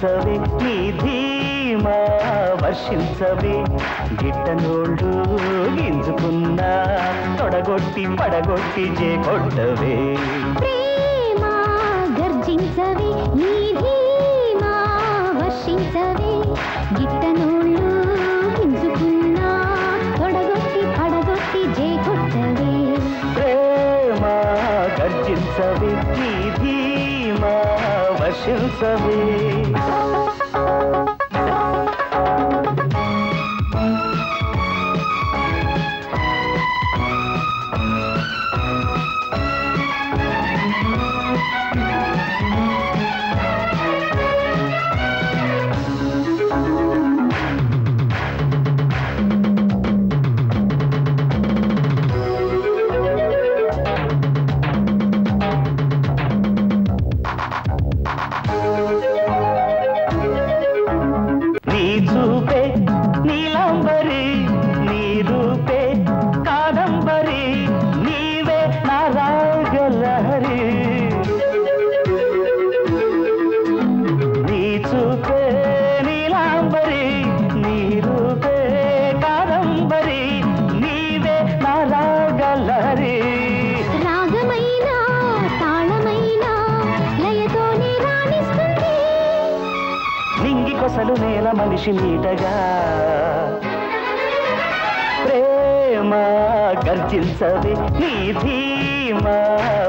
గర్జించవే నీ ధీమా వర్షించవే గిట్టనోళ్ళు గింజుకున్నా తొడగొట్టి పడగొట్టి కొట్టవే ప్రేమ గర్జించవే నీ ధీమా వర్షించవే గిట్టనోళ్ళు గింజుకున్నా తొడగొట్టి పడగొట్టి కొట్టవే ప్రేమ గర్జించవే నీ ధీమా వర్షించవే చూపే నీలంబరి నీ రూపే కాదంబరి నీవే నా రాగలహరి నీ చూపే నీలంబరి నీ రూపే కాదంబరి నీవే నా రాగలహరి రాగమైన తాళమైన లయతోనే రాణిస్తుంది నింగి కొసలు నేల మనిషి నీటగా ప్రేమ గర్జించవే నీ ధీమా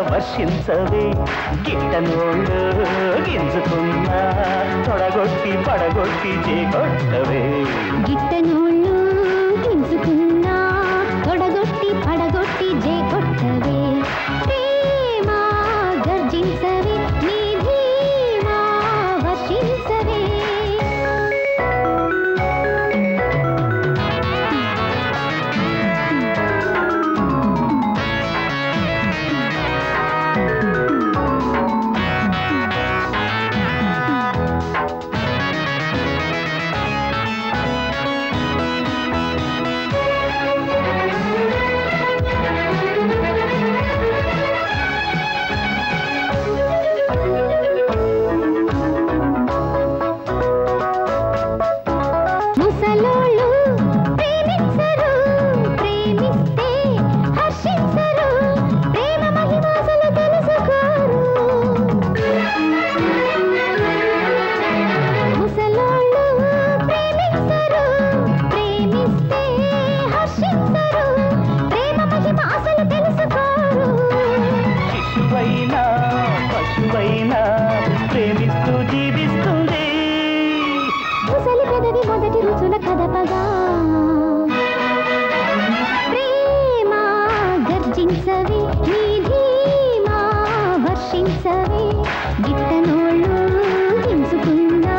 వర్షించవే గిట్టనోళ్ళు గింజుకున్నా తొడగొట్టి పడగొట్టి కొట్టవే గిట్టనోళ్ళు గింజుకున్నా తొడగొట్టి పడగొట్టి కొట్టవే ప్రేమ గర్జించవే నీ ధీమా వర్షించవే ముసలోళ్ళు ప్రేమించరు ప్రేమిస్తే హర్షించరు ప్రేమ మహిమాసలు తెలుసుకోరు ముసలోళ్ళు ప్రేమించరు ప్రేమిస్తే హర్షించరు ప్రేమ మహిమాసలు తెలుసుకోరు శిశువైనా పశువైనా ప్రేమిస్తూ జీవిస్తుంది ముసలి పెదవి మొదటి రుచుల కదపగా ప్రేమ గర్జించవే నీ ధీమా వర్షించవే గిట్టనోళ్ళు గింజుకున్నా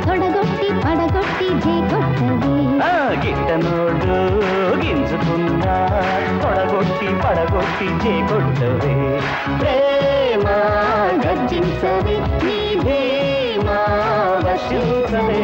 తొడగొట్టి పడగొట్టి కొట్టవే గిట్టనోడు గింజుకున్నా తొడగొట్టి పడగొట్టి కొట్టవే ప్రేమ గర్జించవే నీ ధీమా వర్షించవే